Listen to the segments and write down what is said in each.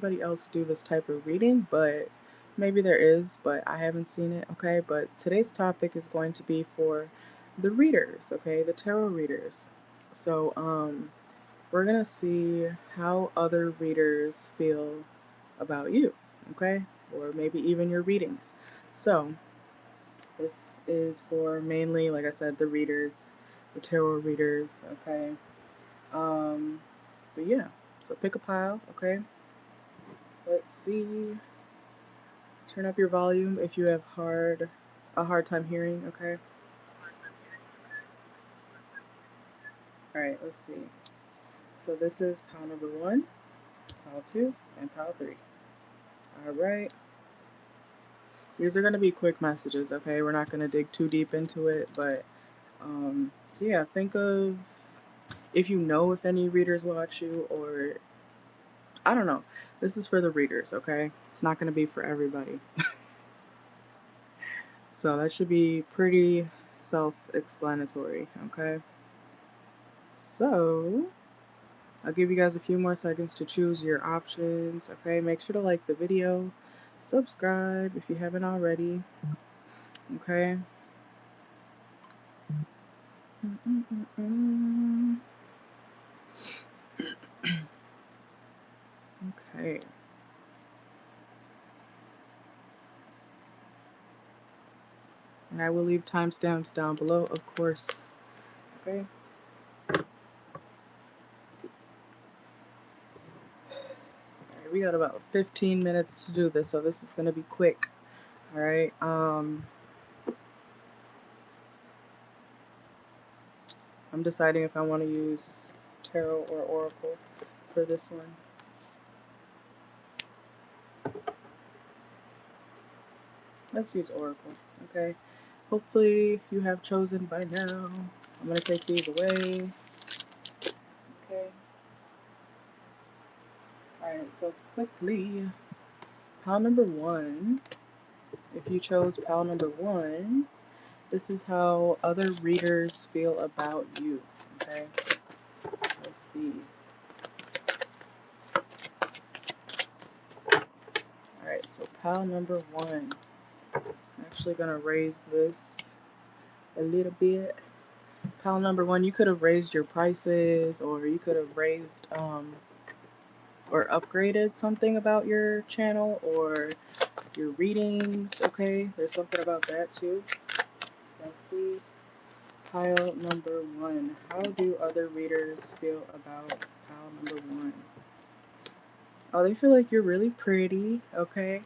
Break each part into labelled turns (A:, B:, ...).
A: anybody else do this type of reading, but maybe there is, but I haven't seen it, okay? But today's topic is going to be for the readers, okay? The tarot readers. So, we're gonna see how other readers feel about you, okay? Or maybe even your readings. So, this is for mainly, like I said, the readers, the tarot readers, okay? Um, but yeah, so pick a pile, okay? Let's see. Turn up your volume if you have a hard time hearing, okay? Alright, let's see. So this is pile number 1, pile 2, and pile 3. Alright. These are going to be quick messages, okay? We're not going to dig too deep into it, but, so yeah, think of if you know if any readers watch you, or, I don't know. This is for the readers, okay? It's not going to be for everybody. So that should be pretty self-explanatory, okay? So, I'll give you guys a few more seconds to choose your options, okay? Make sure to like the video, subscribe if you haven't already, okay? Okay. And I will leave timestamps down below, of course, okay? Alright, we got about 15 minutes to do this, so this is gonna be quick, alright? I'm deciding if I want to use tarot or oracle for this one. Let's use oracle, okay? Hopefully you have chosen by now. I'm gonna take these away. Okay. Alright, so quickly, pile number 1. If you chose pile number 1, this is how other readers feel about you. Okay. Let's see. Alright, so pile number 1. I'm actually gonna raise this a little bit. Pile number 1, you could have raised your prices, or you could have raised or upgraded something about your channel or your readings, okay? There's something about that too. Let's see. Pile number 1. How do other readers feel about pile number 1? Oh, they feel like you're really pretty, okay?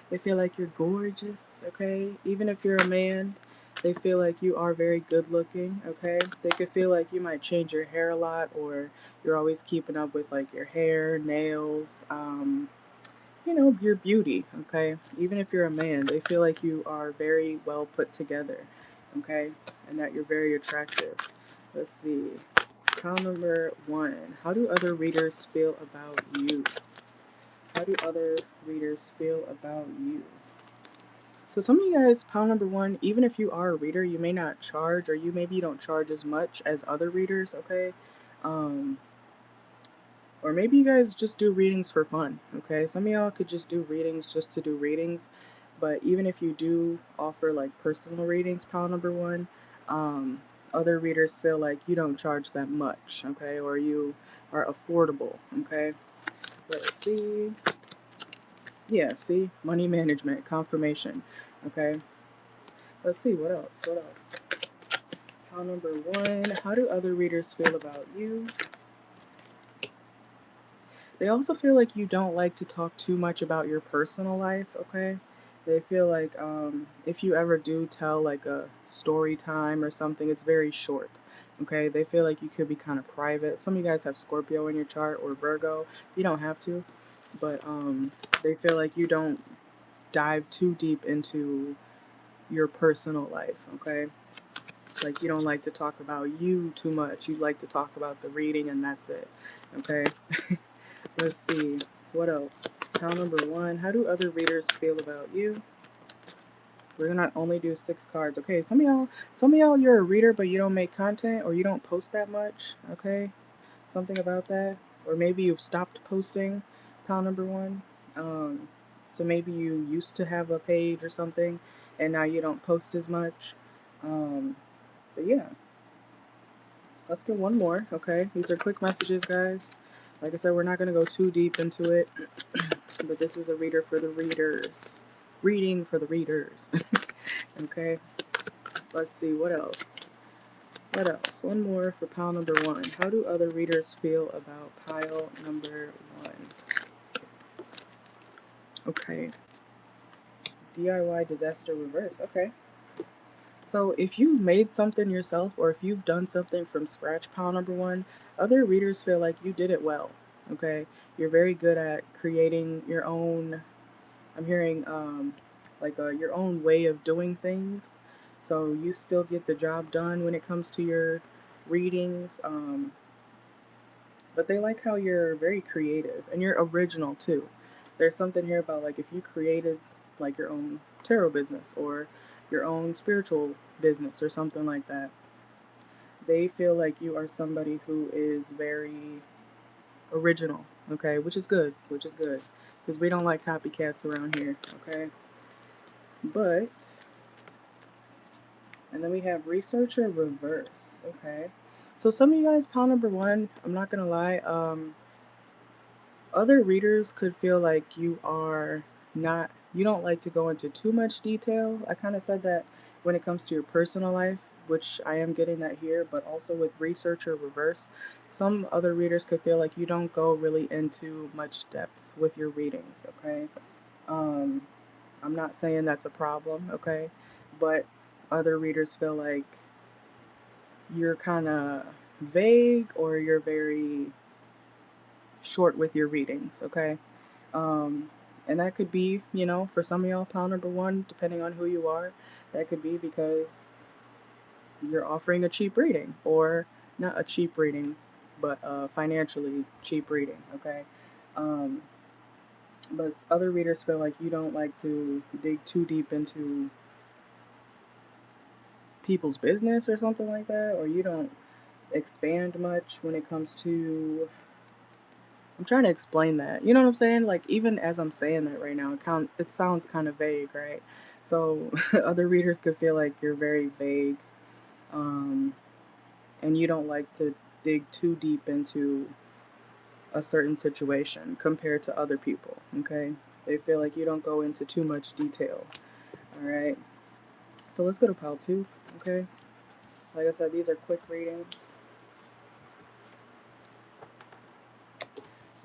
A: They feel like you're gorgeous, okay? Even if you're a man, they feel like you are very good looking, okay? They could feel like you might change your hair a lot, or you're always keeping up with like your hair, nails, your beauty, okay? Even if you're a man, they feel like you are very well put together, okay? And that you're very attractive. Let's see. Pile number 1. How do other readers feel about you? How do other readers feel about you? So some of you guys, pile number 1, even if you are a reader, you may not charge, or maybe you don't charge as much as other readers, okay? Or maybe you guys just do readings for fun, okay? Some of y'all could just do readings just to do readings, but even if you do offer like personal readings, pile number 1, other readers feel like you don't charge that much, okay? Or you are affordable, okay? Let's see. Yeah, see? Money management, confirmation, okay? Let's see, what else? What else? Pile number 1, how do other readers feel about you? They also feel like you don't like to talk too much about your personal life, okay? They feel like if you ever do tell like a story time or something, it's very short, okay? They feel like you could be kind of private. Some of you guys have Scorpio in your chart, or Virgo. You don't have to, but they feel like you don't dive too deep into your personal life, okay? Like you don't like to talk about you too much. You like to talk about the reading and that's it, okay? Let's see. What else? Pile number 1. How do other readers feel about you? We're gonna only do 6 cards. Okay, some of y'all, you're a reader, but you don't make content, or you don't post that much. Okay, something about that, or maybe you've stopped posting. pile number one. So maybe you used to have a page or something, and now you don't post as much. But yeah, let's get one more. Okay, these are quick messages, guys. Like I said, we're not gonna go too deep into it, but this is a reader for the readers, reading for the readers. Okay, let's see what else. What else? One more for pile number one. How do other readers feel about pile number one? Okay. DIY disaster reverse. Okay. So if you made something yourself or if you've done something from scratch, pile number one, other readers feel like you did it well. Okay. You're very good at creating your own, I'm hearing your own way of doing things. So you still get the job done when it comes to your readings. But they like how you're very creative and you're original too. There's something here about like if you created like your own tarot business or your own spiritual business or something like that, they feel like you are somebody who is very original, okay, which is good, because we don't like copycats around here, okay? But, and then we have researcher reverse, okay? So some of you guys, pile number one, I'm not gonna lie, other readers could feel like you don't like to go into too much detail. I kind of said that when it comes to your personal life, which I am getting that here, but also with researcher reverse, some other readers could feel like you don't go really into much depth with your readings, okay? Um, I'm not saying that's a problem, okay? But other readers feel like you're kind of vague or you're very short with your readings, okay? Um, and that could be, for some of y'all, pile number one, depending on who you are, that could be because you're offering a cheap reading, or not a cheap reading, but a financially cheap reading, okay? Um, but other readers feel like you don't like to dig too deep into people's business or something like that, or you don't expand much when it comes to. I'm trying to explain that. You know what I'm saying? Like even as I'm saying that right now, it sounds kind of vague, right? So other readers could feel like you're very vague, um, and you don't like to dig too deep into a certain situation compared to other people. Okay, they feel like you don't go into too much detail. All right. So let's go to pile two. Okay. Like I said, these are quick readings.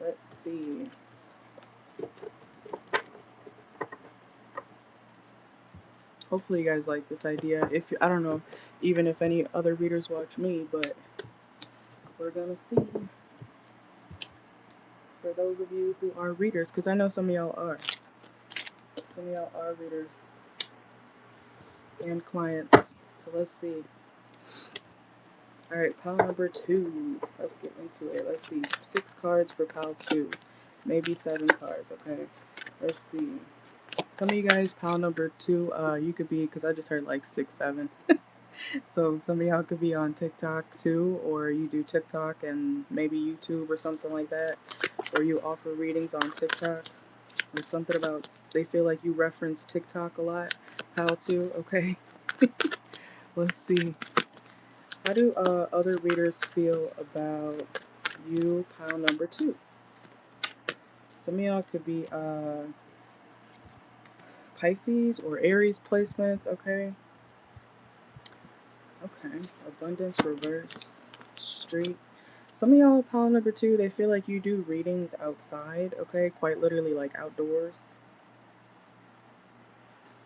A: Let's see. Hopefully you guys like this idea. I don't know, even if any other readers watch me, but we're gonna see. For those of you who are readers, because I know some of y'all are. Some of y'all are readers and clients. So let's see. Alright, pile number two. Let's get into it. Let's see. 6 cards for pile two. Maybe 7 cards, okay? Let's see. Some of you guys, pile number two, you could be, because I just heard like 6, 7. So some of y'all could be on TikTok too, or you do TikTok and maybe YouTube or something like that, or you offer readings on TikTok, or something about they feel like you reference TikTok a lot. How to, okay? Let's see. How do other readers feel about you, pile number two? Some of y'all could be Pisces or Aries placements, okay? Okay, abundance reverse street. Some of y'all, pile number two, they feel like you do readings outside, okay? Quite literally like outdoors.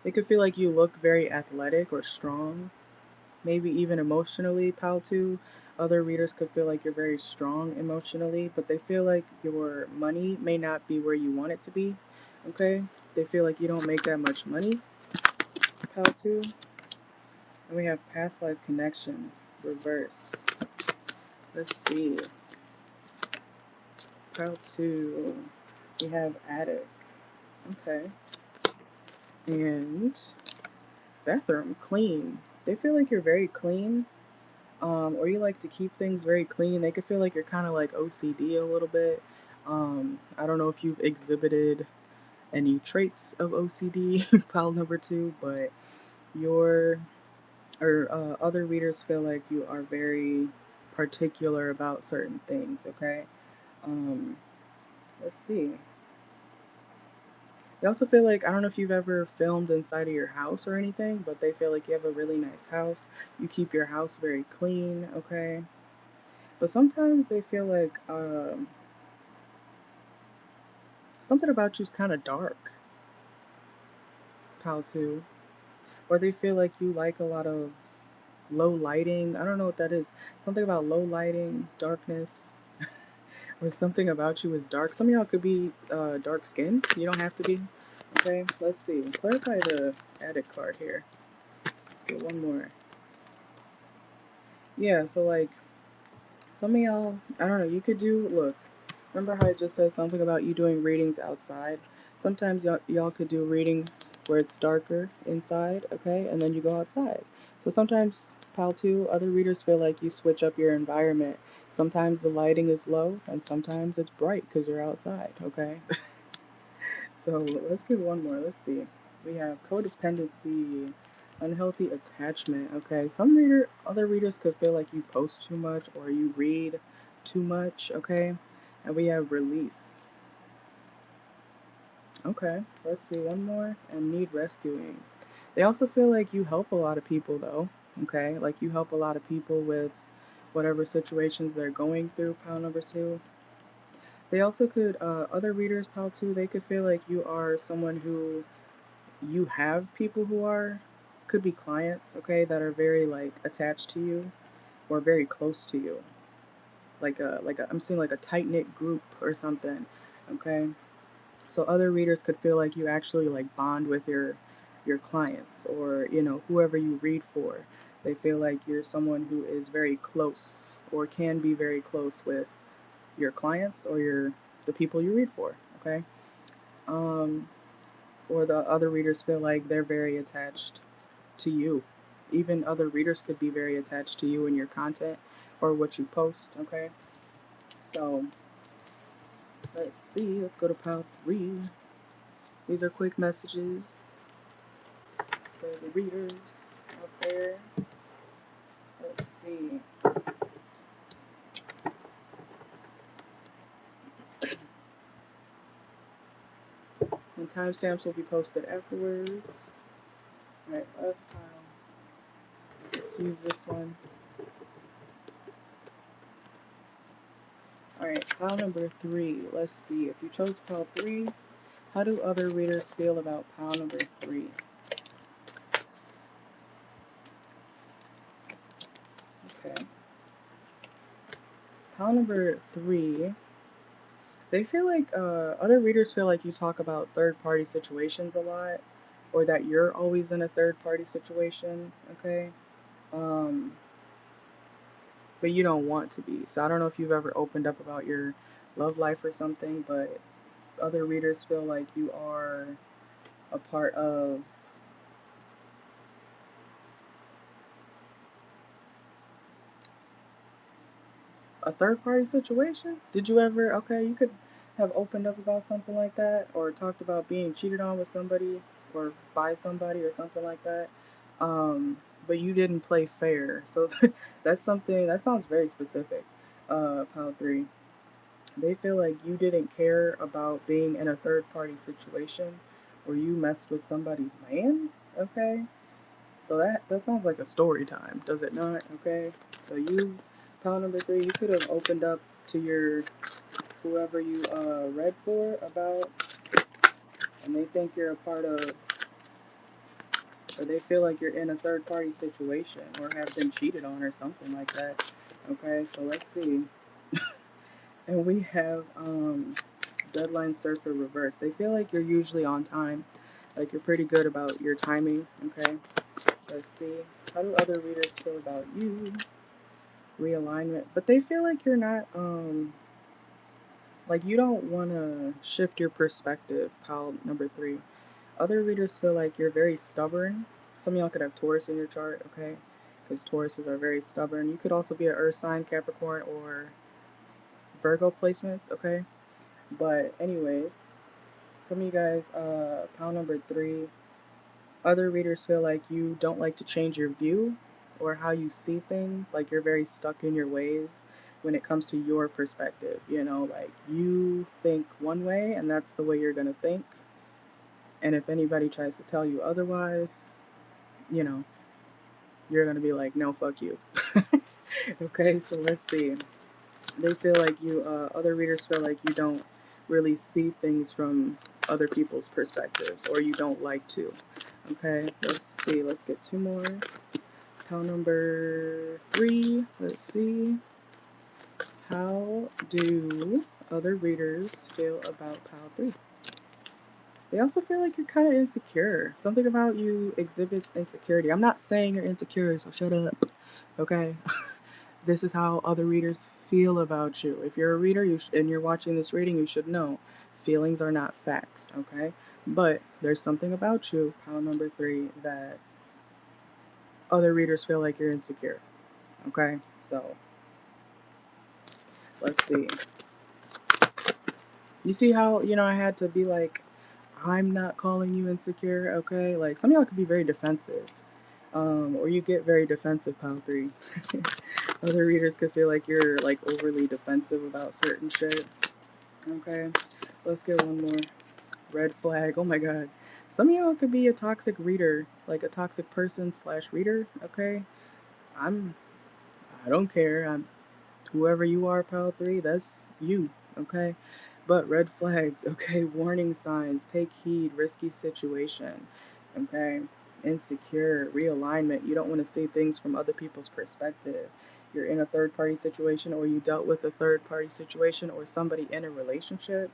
A: They could feel like you look very athletic or strong, maybe even emotionally, pile two. Other readers could feel like you're very strong emotionally, but they feel like your money may not be where you want it to be, okay? They feel like you don't make that much money, pile two. And we have past life connection, reverse. Let's see. Pile two. We have attic. Okay. And bathroom, clean. They feel like you're very clean. Or you like to keep things very clean. They could feel like you're kind of like OCD a little bit. I don't know if you've exhibited any traits of OCD, pile number 2, but your or other readers feel like you are very particular about certain things, okay? Um, let's see. They also feel like, I don't know if you've ever filmed inside of your house or anything, but they feel like you have a really nice house. You keep your house very clean, okay? But sometimes they feel like something about you is kind of dark, pal too. Or they feel like you like a lot of low lighting. I don't know what that is. Something about low lighting, darkness, or something about you is dark. Some of y'all could be dark skinned. You don't have to be. Okay, let's see. Clarify the added card here. Let's get one more. Yeah, so like some of y'all, I don't know, you could do, look, remember how I just said something about you doing readings outside? Sometimes y'all could do readings where it's darker inside, okay, and then you go outside. So sometimes, pal 2, other readers feel like you switch up your environment. Sometimes the lighting is low, and sometimes it's bright because you're outside, okay? So let's get one more. Let's see. We have codependency, unhealthy attachment. Okay, other readers could feel like you post too much or you read too much. Okay, and we have release. Okay, let's see one more and need rescuing. They also feel like you help a lot of people though. Okay, like you help a lot of people with whatever situations they're going through. Pile number 2. They also could, other readers, pile 2, they could feel like you are someone who you have people who are, could be clients, okay, that are very like attached to you or very close to you. I'm seeing like a tight knit group or something, okay. So other readers could feel like you actually like bond with your clients or whoever you read for. They feel like you're someone who is very close or can be very close with your clients or the people you read for, okay. Um, or the other readers feel like they're very attached to you. Even other readers could be very attached to you and your content or what you post, okay? So let's see. Let's go to pile 3. These are quick messages for the readers out there. Let's see. And timestamps will be posted afterwards. Alright, last pile. Let's use this one. Alright, pile number 3. Let's see. If you chose pile 3, how do other readers feel about pile number 3? Okay. Pile number 3, they feel like other readers feel like you talk about third party situations a lot, or that you're always in a third party situation, okay? Um, but you don't want to be. So I don't know if you've ever opened up about your love life or something, but other readers feel like you are a part of a third party situation? Did you ever, okay, you could have opened up about something like that or talked about being cheated on with somebody or by somebody or something like that. But you didn't play fair. So that's something that sounds very specific. Pile 3. They feel like you didn't care about being in a third party situation or you messed with somebody's man. Okay. So that sounds like a story time, does it not? Okay. So you, pile number 3, you could have opened up to your whoever you read for about, and they think you're a part of, or they feel like you're in a third party situation or have been cheated on or something like that. Okay. So let's see. And we have deadline surfer reverse. They feel like you're usually on time, like you're pretty good about your timing. Okay. Let's see. How do other readers feel about you? Realignment, but they feel like you're not like you don't want to shift your perspective. Pile number 3. Other readers feel like you're very stubborn. Some of y'all could have Taurus in your chart, okay, because Tauruses are very stubborn. You could also be an earth sign, Capricorn, or Virgo placements, okay. But anyways, some of you guys, pile number 3, other readers feel like you don't like to change your view or how you see things, like you're very stuck in your ways when it comes to your perspective. You know, like you think one way and that's the way you're going to think. And if anybody tries to tell you otherwise, you know, you're going to be like, no, fuck you. Okay, so let's see. They feel like you, other readers feel like you don't really see things from other people's perspectives, or you don't like to. Okay, let's see. Let's get 2 more. Pile number 3. Let's see. How do other readers feel about pile 3? They also feel like you're kind of insecure. Something about you exhibits insecurity. I'm not saying you're insecure, so shut up. Okay? This is how other readers feel about you. If you're a reader and you're watching this reading, you should know feelings are not facts, okay? But there's something about you, pile number 3, that other readers feel like you're insecure, okay? So let's see. You see how, I had to be like, I'm not calling you insecure, okay? Like, some of y'all could be very defensive. Or you get very defensive, pile 3. Other readers could feel like you're, like, overly defensive about certain shit. Okay, let's get one more. Red flag. Oh my god. Some of y'all could be a toxic reader, like a toxic person / reader, okay? I don't care. I'm whoever you are, pile 3, that's you, okay? But red flags, okay? Warning signs, take heed, risky situation, okay? Insecure, realignment. You don't want to see things from other people's perspective. You're in a third party situation, or you dealt with a third party situation, or somebody in a relationship,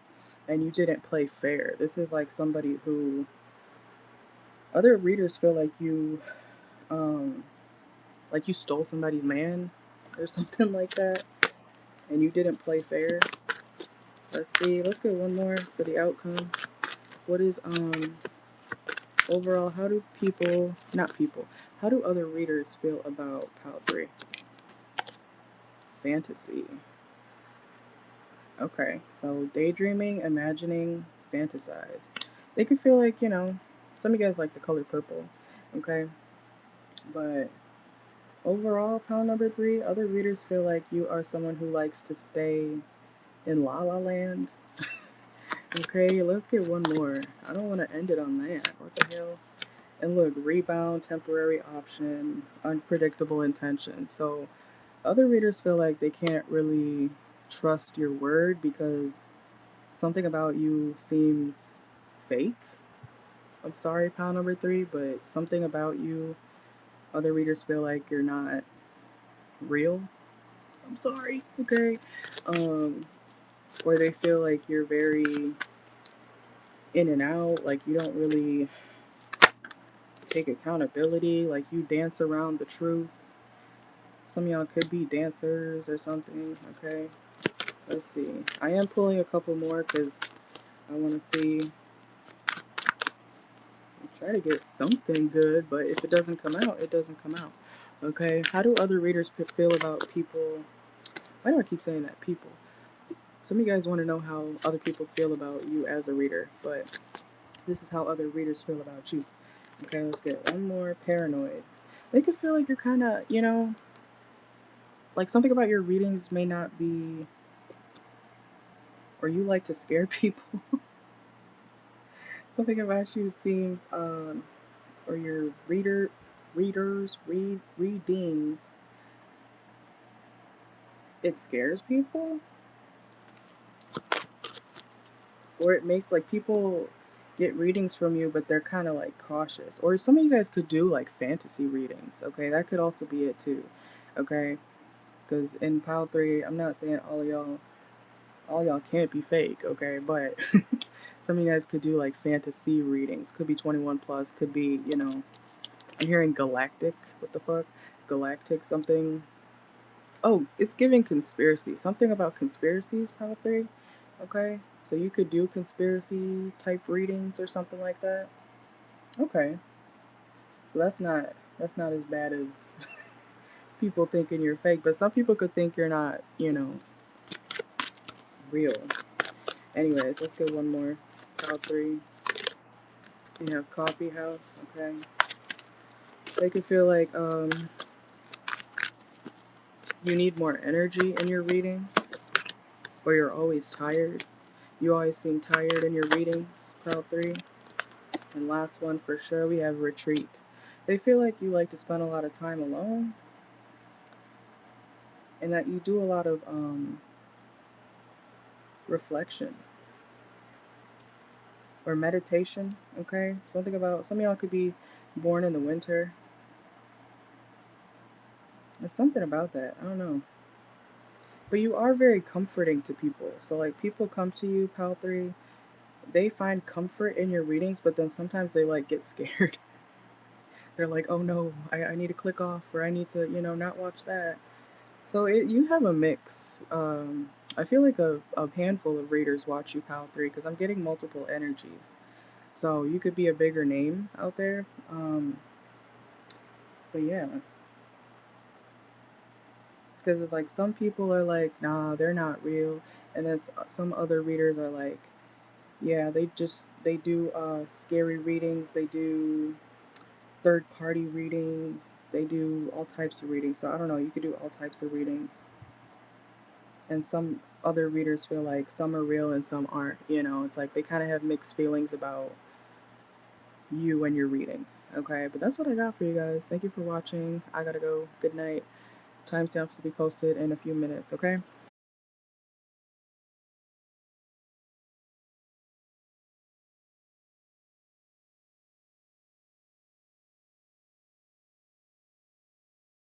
A: and you didn't play fair. This is like somebody who other readers feel um, like you stole somebody's man or something like that, and you didn't play fair. Let's see. Let's get one more for the outcome. What is overall? How do people, not people, how do other readers feel about pile 3? Fantasy. Okay, so daydreaming, imagining, fantasize. They could feel like, some of you guys like the color purple. Okay, but overall, pile number 3, other readers feel like you are someone who likes to stay in La La Land. Okay, let's get one more. I don't want to end it on that. What the hell? And look, rebound, temporary option, unpredictable intention. So other readers feel like they can't really trust your word because something about you seems fake. I'm sorry, pile number 3, but something about you, other readers feel like you're not real. I'm sorry, okay? Um, or they feel like you're very in and out, like you don't really take accountability, like you dance around the truth. Some of y'all could be dancers or something, okay? Let's see. I am pulling a couple more because I want to see. Try to get something good, but if it doesn't come out, it doesn't come out. Okay? How do other readers feel about people? Why do I keep saying that? People. Some of you guys want to know how other people feel about you as a reader, but this is how other readers feel about you. Okay, let's get one more. Paranoid. They could feel like you're kind of, like something about your readings may not be, or you like to scare people. Something about you seems, or your readings, it scares people, or it makes like people get readings from you, but they're kind of like cautious. Or some of you guys could do like fantasy readings. Okay, that could also be it too. Okay, because in pile 3, I'm not saying all y'all can't be fake. Okay, but some of you guys could do like fantasy readings. Could be 21 plus. Could be, I'm hearing galactic. What the fuck? Galactic something. Oh, it's giving conspiracy. Something about conspiracies, pile 3. Okay, so you could do conspiracy type readings or something like that. Okay, so that's not as bad as people thinking you're fake, but some people could think you're not, real. Anyways, let's get one more. Pile 3. You have coffee house, okay? They could feel like you need more energy in your readings, or you're always tired. You always seem tired in your readings, pile 3. And last one for sure, we have retreat. They feel like you like to spend a lot of time alone, and that you do a lot of reflection or meditation, okay? Something about, some of y'all could be born in the winter. There's something about that, I don't know. But you are very comforting to people. So like people come to you, pile 3, they find comfort in your readings, but then sometimes they like get scared. They're like, oh no, I need to click off, or I need to, not watch that. So you have a mix. I feel like a handful of readers watch you, pile 3, because I'm getting multiple energies. So you could be a bigger name out there. But yeah, because it's like some people are like, nah, they're not real, and then some other readers are like, yeah, they do scary readings, they do third party readings, they do all types of readings. So I don't know, you could do all types of readings. And some other readers feel like some are real and some aren't, it's like they kind of have mixed feelings about you and your readings. Okay, but that's what I got for you guys. Thank you for watching. I gotta go. Good night. Timestamps will be posted in a few minutes, okay?